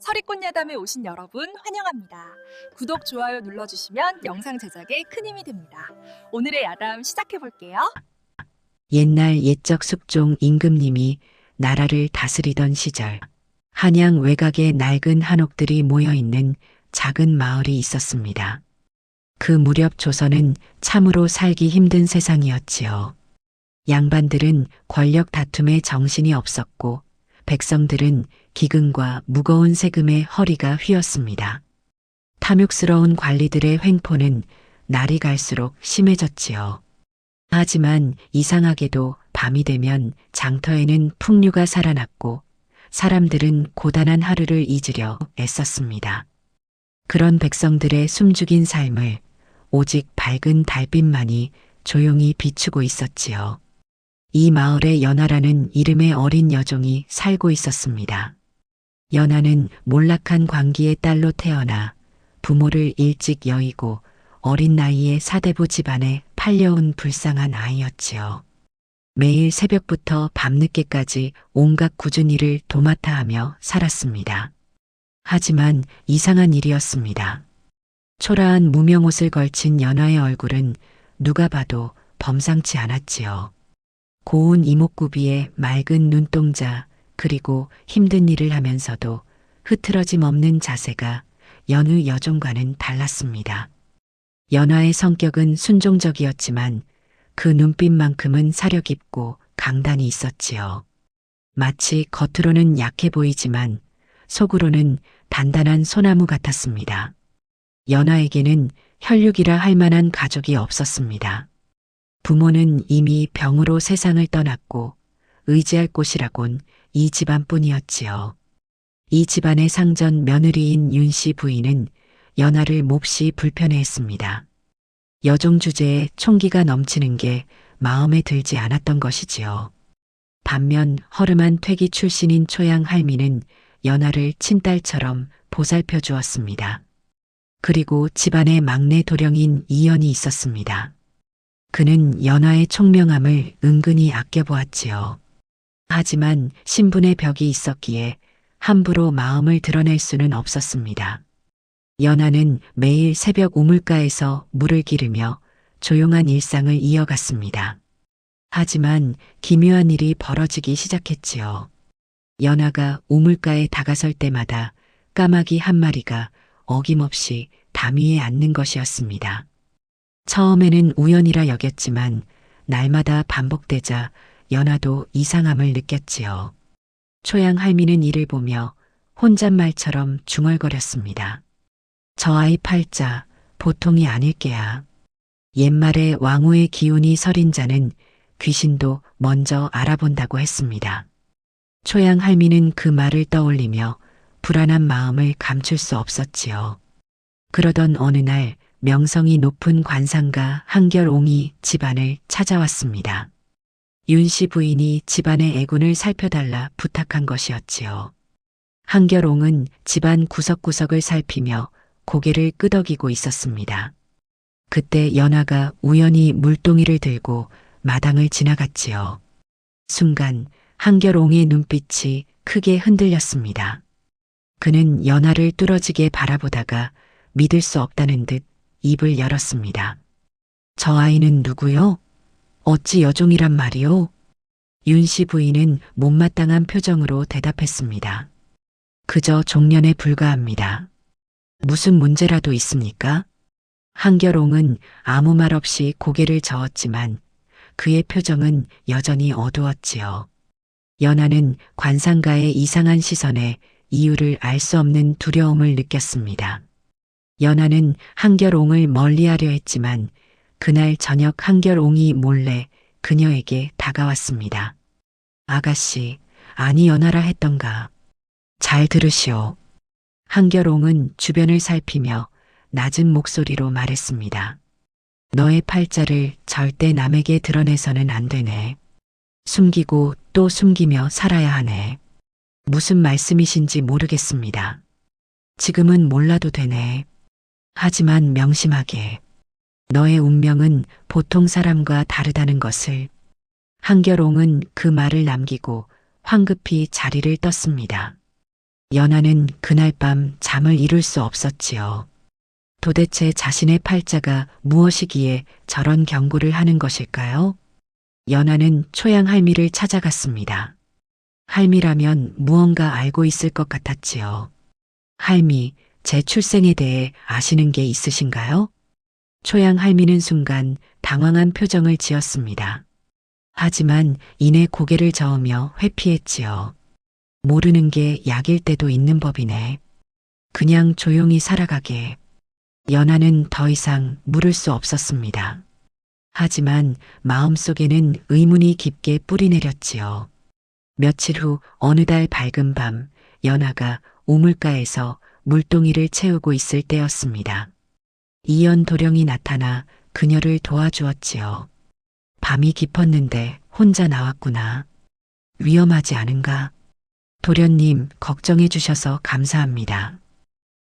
서리꽃 야담에 오신 여러분 환영합니다. 구독, 좋아요 눌러주시면 영상 제작에 큰 힘이 됩니다. 오늘의 야담 시작해 볼게요. 옛날 옛적 숙종 임금님이 나라를 다스리던 시절, 한양 외곽에 낡은 한옥들이 모여있는 작은 마을이 있었습니다. 그 무렵 조선은 참으로 살기 힘든 세상이었지요. 양반들은 권력 다툼에 정신이 없었고, 백성들은 기근과 무거운 세금에 허리가 휘었습니다. 탐욕스러운 관리들의 횡포는 날이 갈수록 심해졌지요. 하지만 이상하게도 밤이 되면 장터에는 풍류가 살아났고 사람들은 고단한 하루를 잊으려 애썼습니다. 그런 백성들의 숨죽인 삶을 오직 밝은 달빛만이 조용히 비추고 있었지요. 이 마을에 연하라는 이름의 어린 여종이 살고 있었습니다. 연하는 몰락한 광기의 딸로 태어나 부모를 일찍 여의고 어린 나이에 사대부 집안에 팔려온 불쌍한 아이였지요. 매일 새벽부터 밤늦게까지 온갖 굳은 일을 도맡아 하며 살았습니다. 하지만 이상한 일이었습니다. 초라한 무명옷을 걸친 연하의 얼굴은 누가 봐도 범상치 않았지요. 고운 이목구비에 맑은 눈동자, 그리고 힘든 일을 하면서도 흐트러짐 없는 자세가 여느 여종과는 달랐습니다. 연하의 성격은 순종적이었지만 그 눈빛만큼은 사려 깊고 강단이 있었지요. 마치 겉으로는 약해 보이지만 속으로는 단단한 소나무 같았습니다. 연하에게는 혈육이라 할 만한 가족이 없었습니다. 부모는 이미 병으로 세상을 떠났고 의지할 곳이라곤 이 집안뿐이었지요. 이 집안의 상전 며느리인 윤씨 부인은 연하를 몹시 불편해했습니다. 여종 주제에 총기가 넘치는 게 마음에 들지 않았던 것이지요. 반면 허름한 퇴기 출신인 초양 할미는 연하를 친딸처럼 보살펴 주었습니다. 그리고 집안의 막내 도령인 이연이 있었습니다. 그는 연하의 총명함을 은근히 아껴보았지요. 하지만 신분의 벽이 있었기에 함부로 마음을 드러낼 수는 없었습니다. 연하는 매일 새벽 우물가에서 물을 기르며 조용한 일상을 이어갔습니다. 하지만 기묘한 일이 벌어지기 시작했지요. 연하가 우물가에 다가설 때마다 까마귀 한 마리가 어김없이 담 위에 앉는 것이었습니다. 처음에는 우연이라 여겼지만 날마다 반복되자 연하도 이상함을 느꼈지요. 초양 할미는 이를 보며 혼잣말처럼 중얼거렸습니다. 저 아이 팔자 보통이 아닐 게야. 옛말에 왕후의 기운이 서린 자는 귀신도 먼저 알아본다고 했습니다. 초양 할미는 그 말을 떠올리며 불안한 마음을 감출 수 없었지요. 그러던 어느 날 명성이 높은 관상가 한결옹이 집안을 찾아왔습니다. 윤씨 부인이 집안의 애군을 살펴달라 부탁한 것이었지요. 한결옹은 집안 구석구석을 살피며 고개를 끄덕이고 있었습니다. 그때 연하가 우연히 물동이를 들고 마당을 지나갔지요. 순간 한결옹의 눈빛이 크게 흔들렸습니다. 그는 연하를 뚫어지게 바라보다가 믿을 수 없다는 듯 입을 열었습니다. 저 아이는 누구요? 어찌 여종이란 말이오? 윤씨 부인은 못마땅한 표정으로 대답했습니다. 그저 종년에 불과합니다. 무슨 문제라도 있습니까? 한결옹은 아무 말 없이 고개를 저었지만 그의 표정은 여전히 어두웠지요. 연하는 관상가의 이상한 시선에 이유를 알 수 없는 두려움을 느꼈습니다. 연하는 한결옹을 멀리하려 했지만 그날 저녁 한결옹이 몰래 그녀에게 다가왔습니다. 아가씨, 아니 연하라 했던가. 잘 들으시오. 한결옹은 주변을 살피며 낮은 목소리로 말했습니다. 너의 팔자를 절대 남에게 드러내서는 안 되네. 숨기고 또 숨기며 살아야 하네. 무슨 말씀이신지 모르겠습니다. 지금은 몰라도 되네. 하지만 명심하게. 너의 운명은 보통 사람과 다르다는 것을. 한결옹은 그 말을 남기고 황급히 자리를 떴습니다. 연하는 그날 밤 잠을 이룰 수 없었지요. 도대체 자신의 팔자가 무엇이기에 저런 경고를 하는 것일까요? 연하는 초양 할미를 찾아갔습니다. 할미라면 무언가 알고 있을 것 같았지요. 할미, 제 출생에 대해 아시는 게 있으신가요? 초양 할미는 순간 당황한 표정을 지었습니다. 하지만 이내 고개를 저으며 회피했지요. 모르는 게 약일 때도 있는 법이네. 그냥 조용히 살아가게. 연하는 더 이상 물을 수 없었습니다. 하지만 마음속에는 의문이 깊게 뿌리내렸지요. 며칠 후 어느 달 밝은 밤, 연하가 우물가에서 물동이를 채우고 있을 때였습니다. 이연 도령이 나타나 그녀를 도와주었지요. 밤이 깊었는데 혼자 나왔구나. 위험하지 않은가? 도련님, 걱정해 주셔서 감사합니다.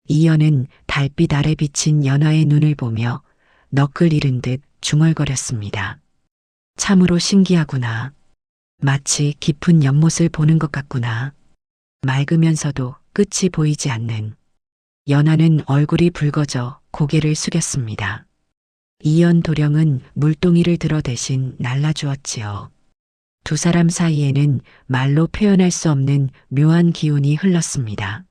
이연은 달빛 아래 비친 연하의 눈을 보며 너클 잃은 듯 중얼거렸습니다. 참으로 신기하구나. 마치 깊은 연못을 보는 것 같구나. 맑으면서도 끝이 보이지 않는. 연하는 얼굴이 붉어져 고개를 숙였습니다. 이연 도령은 물동이를 들어 대신 날라주었지요. 두 사람 사이에는 말로 표현할 수 없는 묘한 기운이 흘렀습니다.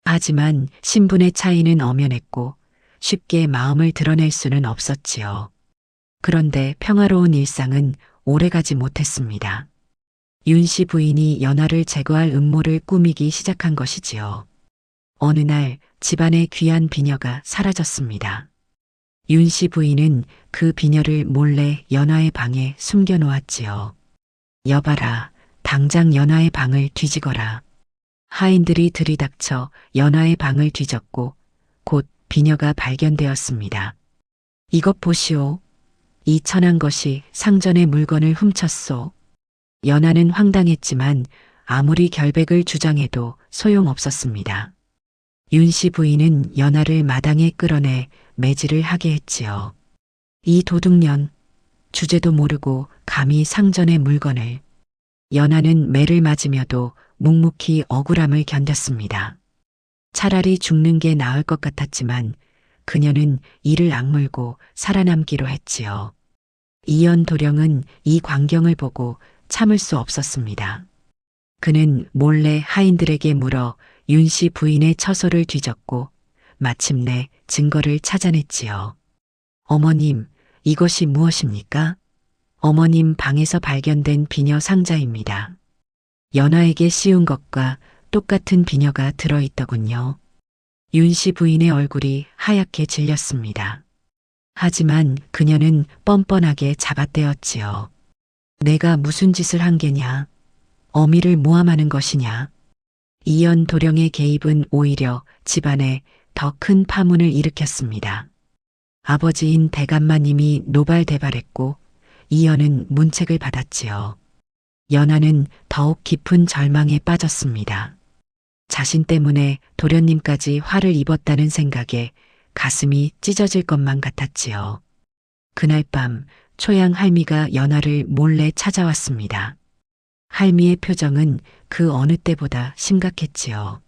하지만 신분의 차이는 엄연했고 쉽게 마음을 드러낼 수는 없었지요. 그런데 평화로운 일상은 오래가지 못했습니다. 윤씨 부인이 연하를 제거할 음모를 꾸미기 시작한 것이지요. 어느 날 집안의 귀한 비녀가 사라졌습니다. 윤씨 부인은 그 비녀를 몰래 연하의 방에 숨겨놓았지요. 여봐라, 당장 연하의 방을 뒤지거라. 하인들이 들이닥쳐 연하의 방을 뒤졌고 곧 비녀가 발견되었습니다. 이것 보시오. 이 천한 것이 상전의 물건을 훔쳤소. 연하는 황당했지만 아무리 결백을 주장해도 소용없었습니다. 윤씨 부인은 연하를 마당에 끌어내 매질을 하게 했지요. 이 도둑년, 주제도 모르고 감히 상전의 물건을. 연하는 매를 맞으며도 묵묵히 억울함을 견뎠습니다. 차라리 죽는 게 나을 것 같았지만 그녀는 이를 악물고 살아남기로 했지요. 이연 도령은 이 광경을 보고 참을 수 없었습니다. 그는 몰래 하인들에게 물어 윤씨 부인의 처소를 뒤졌고 마침내 증거를 찾아냈지요. 어머님, 이것이 무엇입니까? 어머님 방에서 발견된 비녀 상자입니다. 연하에게 씌운 것과 똑같은 비녀가 들어있더군요. 윤씨 부인의 얼굴이 하얗게 질렸습니다. 하지만 그녀는 뻔뻔하게 잡아떼었지요. 내가 무슨 짓을 한 게냐? 어미를 모함하는 것이냐? 이연 도령의 개입은 오히려 집안에 더 큰 파문을 일으켰습니다. 아버지인 대감마님이 노발대발했고 이연은 문책을 받았지요. 연하는 더욱 깊은 절망에 빠졌습니다. 자신 때문에 도련님까지 화를 입었다는 생각에 가슴이 찢어질 것만 같았지요. 그날 밤 초양 할미가 연하를 몰래 찾아왔습니다. 할미의 표정은 그 어느 때보다 심각했지요.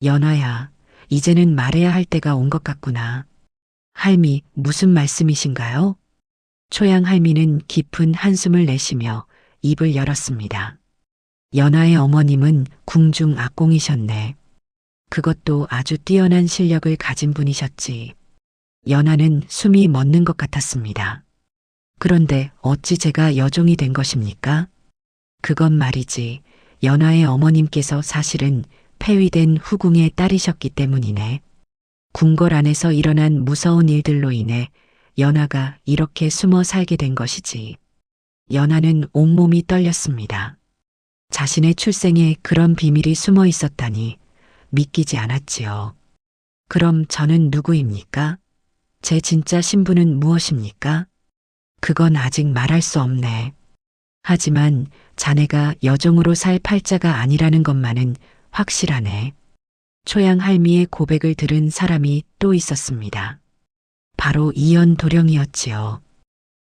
연하야, 이제는 말해야 할 때가 온 것 같구나. 할미, 무슨 말씀이신가요? 초양 할미는 깊은 한숨을 내쉬며 입을 열었습니다. 연하의 어머님은 궁중 악공이셨네. 그것도 아주 뛰어난 실력을 가진 분이셨지. 연하는 숨이 멎는 것 같았습니다. 그런데 어찌 제가 여종이 된 것입니까? 그건 말이지, 연하의 어머님께서 사실은 폐위된 후궁의 딸이셨기 때문이네. 궁궐 안에서 일어난 무서운 일들로 인해 연하가 이렇게 숨어 살게 된 것이지. 연하는 온몸이 떨렸습니다. 자신의 출생에 그런 비밀이 숨어 있었다니 믿기지 않았지요. 그럼 저는 누구입니까? 제 진짜 신분은 무엇입니까? 그건 아직 말할 수 없네. 하지만 자네가 여종으로 살 팔자가 아니라는 것만은 확실하네. 초양 할미의 고백을 들은 사람이 또 있었습니다. 바로 이연 도령이었지요.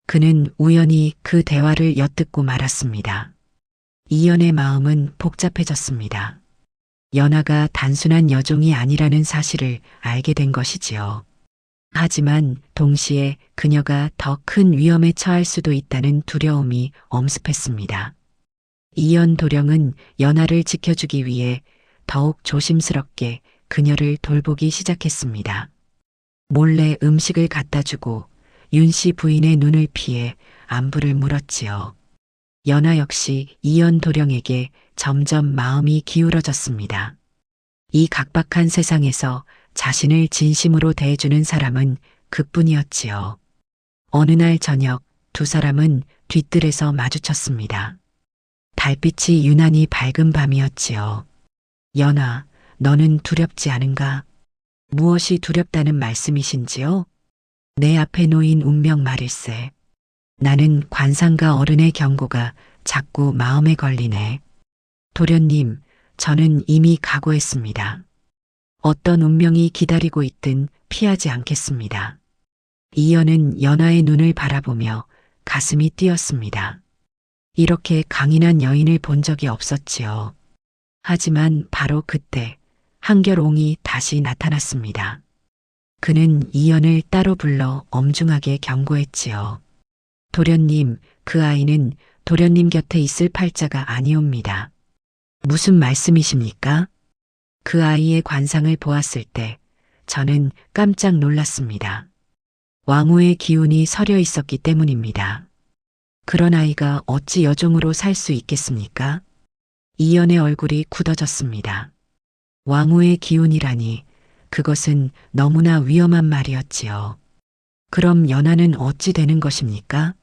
그는 우연히 그 대화를 엿듣고 말았습니다. 이연의 마음은 복잡해졌습니다. 연하가 단순한 여종이 아니라는 사실을 알게 된 것이지요. 하지만 동시에 그녀가 더 큰 위험에 처할 수도 있다는 두려움이 엄습했습니다. 이연 도령은 연하를 지켜주기 위해 더욱 조심스럽게 그녀를 돌보기 시작했습니다. 몰래 음식을 갖다 주고 윤 씨 부인의 눈을 피해 안부를 물었지요. 연하 역시 이연 도령에게 점점 마음이 기울어졌습니다. 이 각박한 세상에서 자신을 진심으로 대해주는 사람은 그뿐이었지요. 어느 날 저녁 두 사람은 뒤뜰에서 마주쳤습니다. 달빛이 유난히 밝은 밤이었지요. 연하, 너는 두렵지 않은가? 무엇이 두렵다는 말씀이신지요? 내 앞에 놓인 운명 말일세. 나는 관상가 어른의 경고가 자꾸 마음에 걸리네. 도련님, 저는 이미 각오했습니다. 어떤 운명이 기다리고 있든 피하지 않겠습니다. 이연은 연하의 눈을 바라보며 가슴이 뛰었습니다. 이렇게 강인한 여인을 본 적이 없었지요. 하지만 바로 그때 한결옹이 다시 나타났습니다. 그는 이연을 따로 불러 엄중하게 경고했지요. 도련님, 그 아이는 도련님 곁에 있을 팔자가 아니옵니다. 무슨 말씀이십니까? 그 아이의 관상을 보았을 때 저는 깜짝 놀랐습니다. 왕후의 기운이 서려 있었기 때문입니다. 그런 아이가 어찌 여종으로 살 수 있겠습니까? 이연의 얼굴이 굳어졌습니다. 왕후의 기운이라니 그것은 너무나 위험한 말이었지요. 그럼 연하는 어찌 되는 것입니까?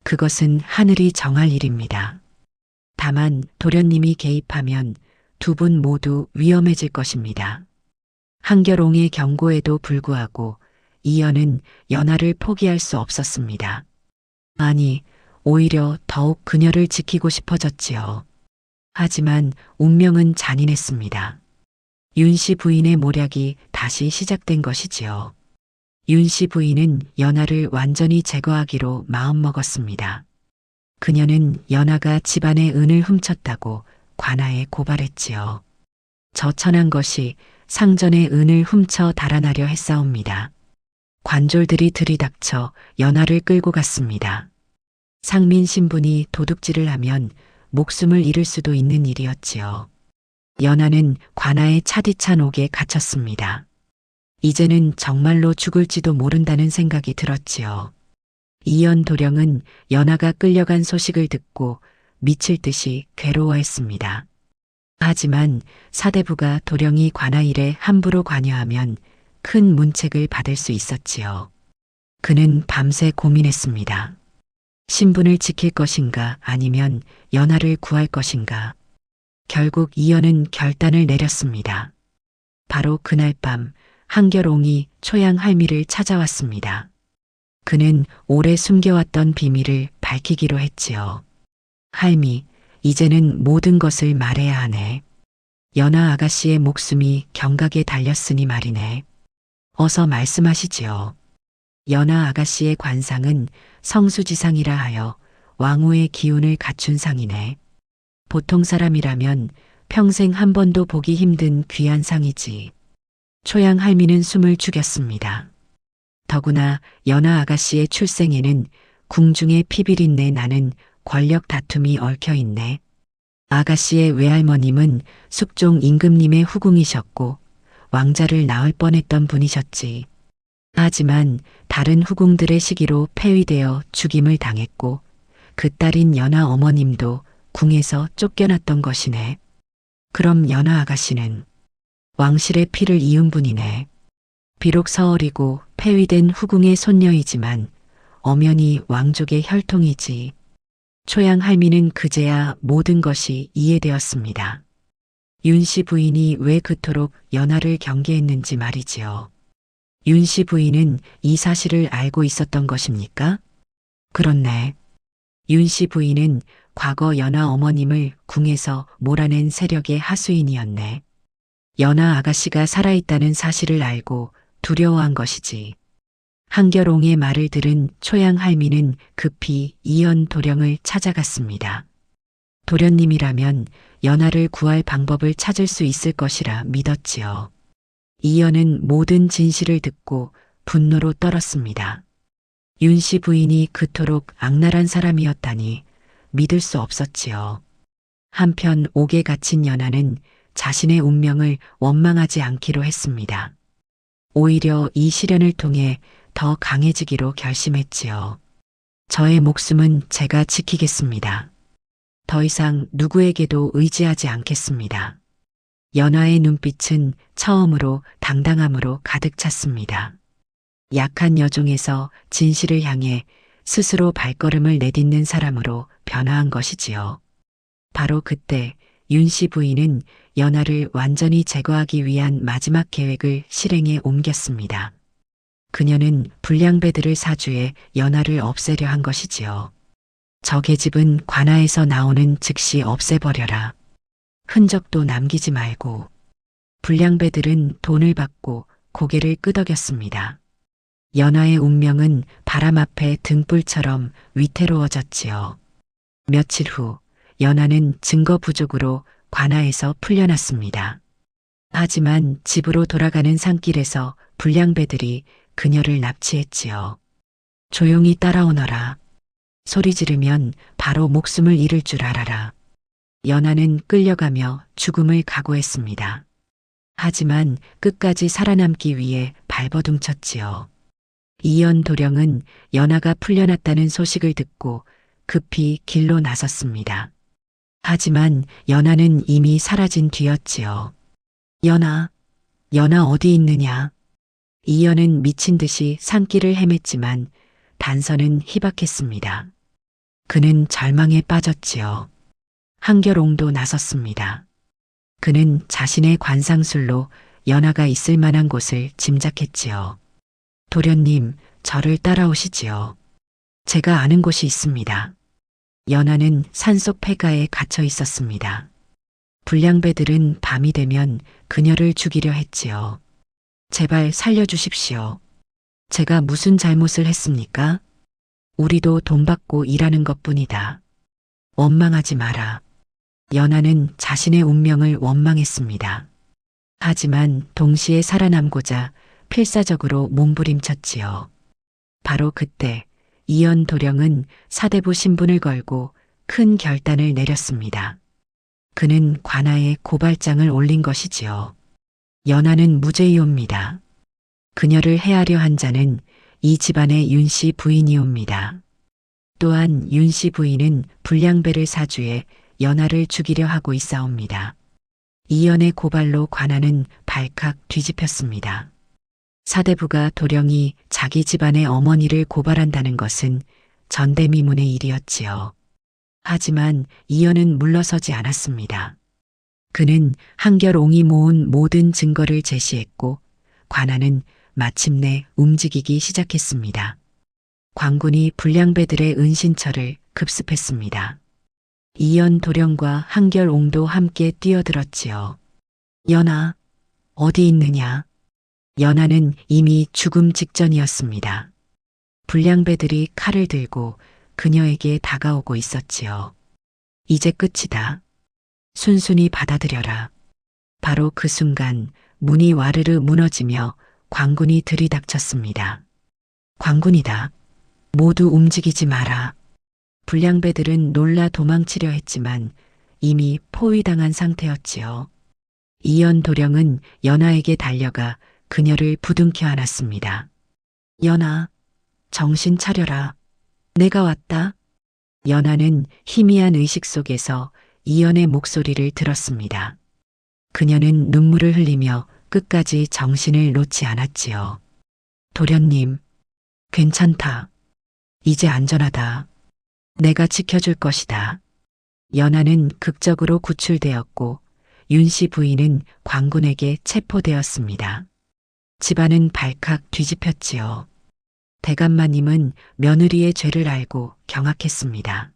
그것은 하늘이 정할 일입니다. 다만 도련님이 개입하면 두 분 모두 위험해질 것입니다. 한결옹의 경고에도 불구하고 이연은 연하를 포기할 수 없었습니다. 아니, 오히려 더욱 그녀를 지키고 싶어졌지요. 하지만 운명은 잔인했습니다. 윤 씨 부인의 모략이 다시 시작된 것이지요. 윤 씨 부인은 연하를 완전히 제거하기로 마음먹었습니다. 그녀는 연하가 집안의 은을 훔쳤다고 관아에 고발했지요. 저천한 것이 상전의 은을 훔쳐 달아나려 했사옵니다. 관졸들이 들이닥쳐 연하를 끌고 갔습니다. 상민 신분이 도둑질을 하면 목숨을 잃을 수도 있는 일이었지요. 연하는 관아의 차디찬 옥에 갇혔습니다. 이제는 정말로 죽을지도 모른다는 생각이 들었지요. 이연 도령은 연하가 끌려간 소식을 듣고 미칠 듯이 괴로워했습니다. 하지만 사대부가 도령이 관아 일에 함부로 관여하면 큰 문책을 받을 수 있었지요. 그는 밤새 고민했습니다. 신분을 지킬 것인가 아니면 연하를 구할 것인가. 결국 이연은 결단을 내렸습니다. 바로 그날 밤 한결옹이 초양 할미를 찾아왔습니다. 그는 오래 숨겨왔던 비밀을 밝히기로 했지요. 할미, 이제는 모든 것을 말해야 하네. 연하 아가씨의 목숨이 경각에 달렸으니 말이네. 어서 말씀하시지요. 연하 아가씨의 관상은 성수지상이라 하여 왕후의 기운을 갖춘 상이네. 보통 사람이라면 평생 한 번도 보기 힘든 귀한 상이지. 초양 할미는 숨을 죽였습니다. 더구나 연하 아가씨의 출생에는 궁중의 피비린내 나는 권력 다툼이 얽혀 있네. 아가씨의 외할머님은 숙종 임금님의 후궁이셨고 왕자를 낳을 뻔했던 분이셨지. 하지만 다른 후궁들의 시기로 폐위되어 죽임을 당했고 그 딸인 연하 어머님도 궁에서 쫓겨났던 것이네. 그럼 연하 아가씨는 왕실의 피를 이은 분이네. 비록 서얼이고 폐위된 후궁의 손녀이지만 엄연히 왕족의 혈통이지. 초양 할미는 그제야 모든 것이 이해되었습니다. 윤 씨 부인이 왜 그토록 연하를 경계했는지 말이지요. 윤 씨 부인은 이 사실을 알고 있었던 것입니까? 그렇네. 윤 씨 부인은 과거 연하 어머님을 궁에서 몰아낸 세력의 하수인이었네. 연하 아가씨가 살아있다는 사실을 알고 두려워한 것이지. 한결옹의 말을 들은 초양 할미는 급히 이연 도령을 찾아갔습니다. 도련님이라면 연하를 구할 방법을 찾을 수 있을 것이라 믿었지요. 이연은 모든 진실을 듣고 분노로 떨었습니다. 윤 씨 부인이 그토록 악랄한 사람이었다니 믿을 수 없었지요. 한편 옥에 갇힌 연하는 자신의 운명을 원망하지 않기로 했습니다. 오히려 이 시련을 통해 더 강해지기로 결심했지요. 저의 목숨은 제가 지키겠습니다. 더 이상 누구에게도 의지하지 않겠습니다. 연하의 눈빛은 처음으로 당당함으로 가득 찼습니다. 약한 여종에서 진실을 향해 스스로 발걸음을 내딛는 사람으로 변화한 것이지요. 바로 그때 윤 씨 부인은 연하를 완전히 제거하기 위한 마지막 계획을 실행에 옮겼습니다. 그녀는 불량배들을 사주해 연하를 없애려 한 것이지요. 저 계집은 관아에서 나오는 즉시 없애버려라. 흔적도 남기지 말고. 불량배들은 돈을 받고 고개를 끄덕였습니다. 연하의 운명은 바람 앞에 등불처럼 위태로워졌지요. 며칠 후 연하는 증거 부족으로 관아에서 풀려났습니다. 하지만 집으로 돌아가는 산길에서 불량배들이 그녀를 납치했지요. 조용히 따라오너라. 소리 지르면 바로 목숨을 잃을 줄 알아라. 연하는 끌려가며 죽음을 각오했습니다. 하지만 끝까지 살아남기 위해 발버둥쳤지요. 이연 도령은 연하가 풀려났다는 소식을 듣고 급히 길로 나섰습니다. 하지만 연하는 이미 사라진 뒤였지요. 연하, 연하 어디 있느냐? 이연은 미친 듯이 산길을 헤맸지만 단서는 희박했습니다. 그는 절망에 빠졌지요. 한결옹도 나섰습니다. 그는 자신의 관상술로 연하가 있을 만한 곳을 짐작했지요. 도련님, 저를 따라오시지요. 제가 아는 곳이 있습니다. 연하는 산속 폐가에 갇혀 있었습니다. 불량배들은 밤이 되면 그녀를 죽이려 했지요. 제발 살려주십시오. 제가 무슨 잘못을 했습니까? 우리도 돈 받고 일하는 것뿐이다. 원망하지 마라. 연하는 자신의 운명을 원망했습니다. 하지만 동시에 살아남고자 필사적으로 몸부림쳤지요. 바로 그때 이연 도령은 사대부 신분을 걸고 큰 결단을 내렸습니다. 그는 관아에 고발장을 올린 것이지요. 연하는 무죄이옵니다. 그녀를 해하려 한 자는 이 집안의 윤 씨 부인이옵니다. 또한 윤 씨 부인은 불량배를 사주해 연하를 죽이려 하고 있사옵니다. 이연의 고발로 관아는 발칵 뒤집혔습니다. 사대부가 도령이 자기 집안의 어머니를 고발한다는 것은 전대미문의 일이었지요. 하지만 이연은 물러서지 않았습니다. 그는 한결옹이 모은 모든 증거를 제시했고 관아는 마침내 움직이기 시작했습니다. 광군이 불량배들의 은신처를 급습했습니다. 이연 도령과 한결옹도 함께 뛰어들었지요. 연하, 어디 있느냐? 연하는 이미 죽음 직전이었습니다. 불량배들이 칼을 들고 그녀에게 다가오고 있었지요. 이제 끝이다. 순순히 받아들여라. 바로 그 순간 문이 와르르 무너지며 광군이 들이닥쳤습니다. 광군이다. 모두 움직이지 마라. 불량배들은 놀라 도망치려 했지만 이미 포위당한 상태였지요. 이연 도령은 연하에게 달려가 그녀를 부둥켜 안았습니다. 연하, 정신 차려라. 내가 왔다. 연하는 희미한 의식 속에서 이연의 목소리를 들었습니다. 그녀는 눈물을 흘리며 끝까지 정신을 놓지 않았지요. 도련님, 괜찮다. 이제 안전하다. 내가 지켜줄 것이다. 연하는 극적으로 구출되었고 윤 씨 부인은 광군에게 체포되었습니다. 집안은 발칵 뒤집혔지요. 대감마님은 며느리의 죄를 알고 경악했습니다.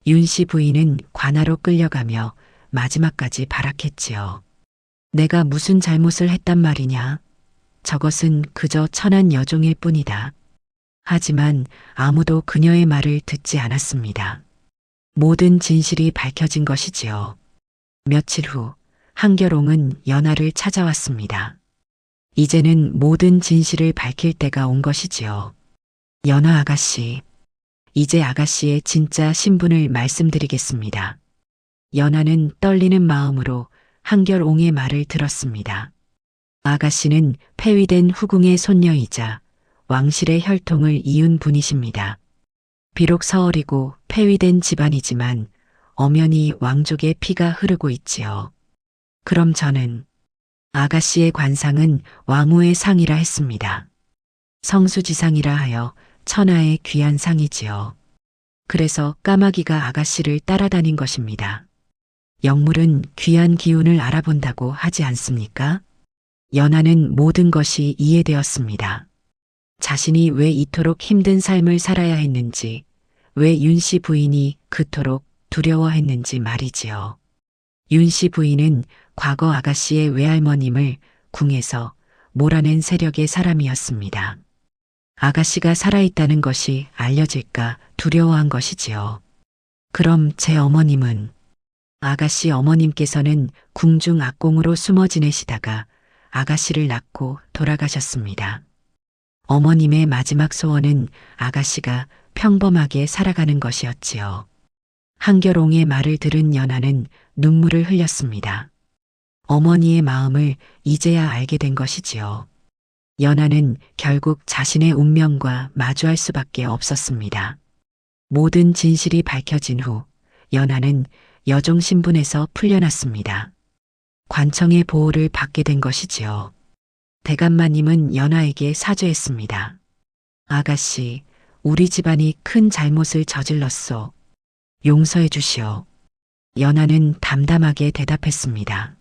윤 씨 부인은 관아로 끌려가며 마지막까지 발악했지요. 내가 무슨 잘못을 했단 말이냐? 저것은 그저 천한 여종일 뿐이다. 하지만 아무도 그녀의 말을 듣지 않았습니다. 모든 진실이 밝혀진 것이지요. 며칠 후 한결옹은 연하를 찾아왔습니다. 이제는 모든 진실을 밝힐 때가 온 것이지요. 연하 아가씨, 이제 아가씨의 진짜 신분을 말씀드리겠습니다. 연하는 떨리는 마음으로 한결옹의 말을 들었습니다. 아가씨는 폐위된 후궁의 손녀이자 왕실의 혈통을 이은 분이십니다. 비록 서얼이고 폐위된 집안이지만 엄연히 왕족의 피가 흐르고 있지요. 그럼 저는 아가씨의 관상은 왕후의 상이라 했습니다. 성수지상이라 하여 천하의 귀한 상이지요. 그래서 까마귀가 아가씨를 따라다닌 것입니다. 영물은 귀한 기운을 알아본다고 하지 않습니까? 연하는 모든 것이 이해되었습니다. 자신이 왜 이토록 힘든 삶을 살아야 했는지, 왜 윤씨 부인이 그토록 두려워했는지 말이지요. 윤씨 부인은 과거 아가씨의 외할머님을 궁에서 몰아낸 세력의 사람이었습니다. 아가씨가 살아있다는 것이 알려질까 두려워한 것이지요. 그럼 제 어머님은? 아가씨 어머님께서는 궁중 악공으로 숨어 지내시다가 아가씨를 낳고 돌아가셨습니다. 어머님의 마지막 소원은 아가씨가 평범하게 살아가는 것이었지요. 한결옹의 말을 들은 연하는 눈물을 흘렸습니다. 어머니의 마음을 이제야 알게 된 것이지요. 연하는 결국 자신의 운명과 마주할 수밖에 없었습니다. 모든 진실이 밝혀진 후 연하는 여종 신분에서 풀려났습니다. 관청의 보호를 받게 된 것이지요. 대감마님은 연하에게 사죄했습니다. 아가씨, 우리 집안이 큰 잘못을 저질렀소. 용서해 주시오. 연하는 담담하게 대답했습니다.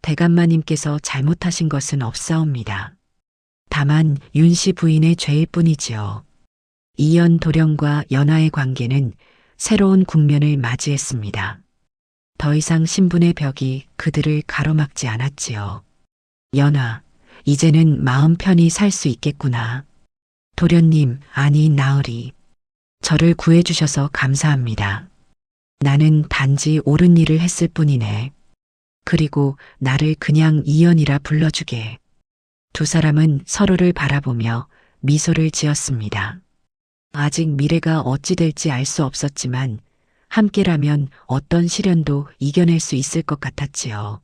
대감마님께서 잘못하신 것은 없사옵니다. 다만 윤씨 부인의 죄일 뿐이지요. 이연 도령과 연하의 관계는 새로운 국면을 맞이했습니다. 더 이상 신분의 벽이 그들을 가로막지 않았지요. 연하, 이제는 마음 편히 살 수 있겠구나. 도련님, 아니 나으리. 저를 구해주셔서 감사합니다. 나는 단지 옳은 일을 했을 뿐이네. 그리고 나를 그냥 이연이라 불러주게. 두 사람은 서로를 바라보며 미소를 지었습니다. 아직 미래가 어찌 될지 알 수 없었지만 함께라면 어떤 시련도 이겨낼 수 있을 것 같았지요.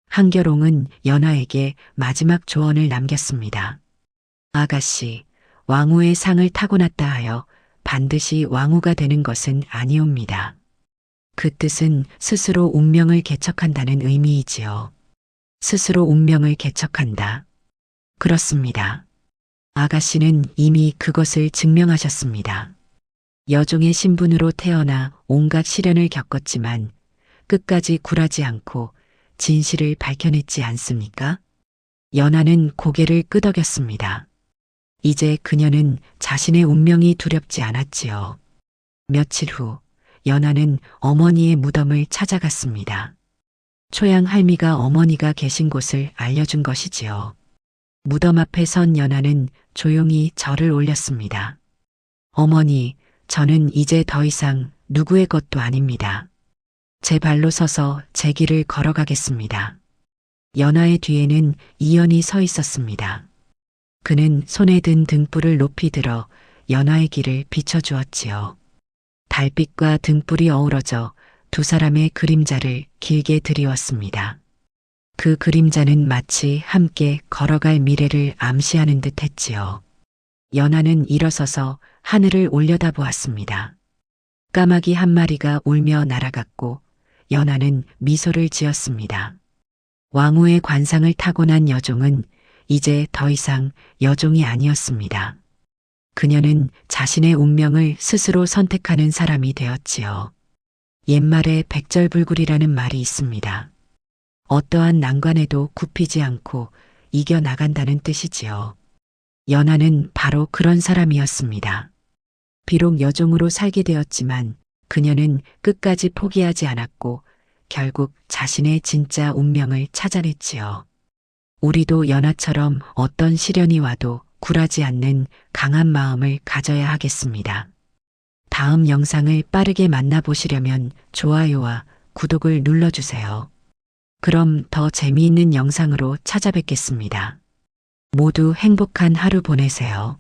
한결옹은 연하에게 마지막 조언을 남겼습니다. 아가씨, 왕후의 상을 타고났다 하여 반드시 왕후가 되는 것은 아니옵니다. 그 뜻은 스스로 운명을 개척한다는 의미이지요. 스스로 운명을 개척한다. 그렇습니다. 아가씨는 이미 그것을 증명하셨습니다. 여종의 신분으로 태어나 온갖 시련을 겪었지만 끝까지 굴하지 않고 진실을 밝혀냈지 않습니까? 연하는 고개를 끄덕였습니다. 이제 그녀는 자신의 운명이 두렵지 않았지요. 며칠 후 연하는 어머니의 무덤을 찾아갔습니다. 초양 할미가 어머니가 계신 곳을 알려준 것이지요. 무덤 앞에 선 연하는 조용히 절을 올렸습니다. 어머니, 저는 이제 더 이상 누구의 것도 아닙니다. 제 발로 서서 제 길을 걸어가겠습니다. 연하의 뒤에는 이연이 서 있었습니다. 그는 손에 든 등불을 높이 들어 연하의 길을 비춰주었지요. 달빛과 등불이 어우러져 두 사람의 그림자를 길게 드리웠습니다. 그 그림자는 마치 함께 걸어갈 미래를 암시하는 듯 했지요. 연하는 일어서서 하늘을 올려다보았습니다. 까마귀 한 마리가 울며 날아갔고 연하는 미소를 지었습니다. 왕후의 관상을 타고난 여종은 이제 더 이상 여종이 아니었습니다. 그녀는 자신의 운명을 스스로 선택하는 사람이 되었지요. 옛말에 백절불굴이라는 말이 있습니다. 어떠한 난관에도 굽히지 않고 이겨나간다는 뜻이지요. 연하는 바로 그런 사람이었습니다. 비록 여종으로 살게 되었지만 그녀는 끝까지 포기하지 않았고 결국 자신의 진짜 운명을 찾아냈지요. 우리도 연하처럼 어떤 시련이 와도 굴하지 않는 강한 마음을 가져야 하겠습니다. 다음 영상을 빠르게 만나보시려면 좋아요와 구독을 눌러주세요. 그럼 더 재미있는 영상으로 찾아뵙겠습니다. 모두 행복한 하루 보내세요.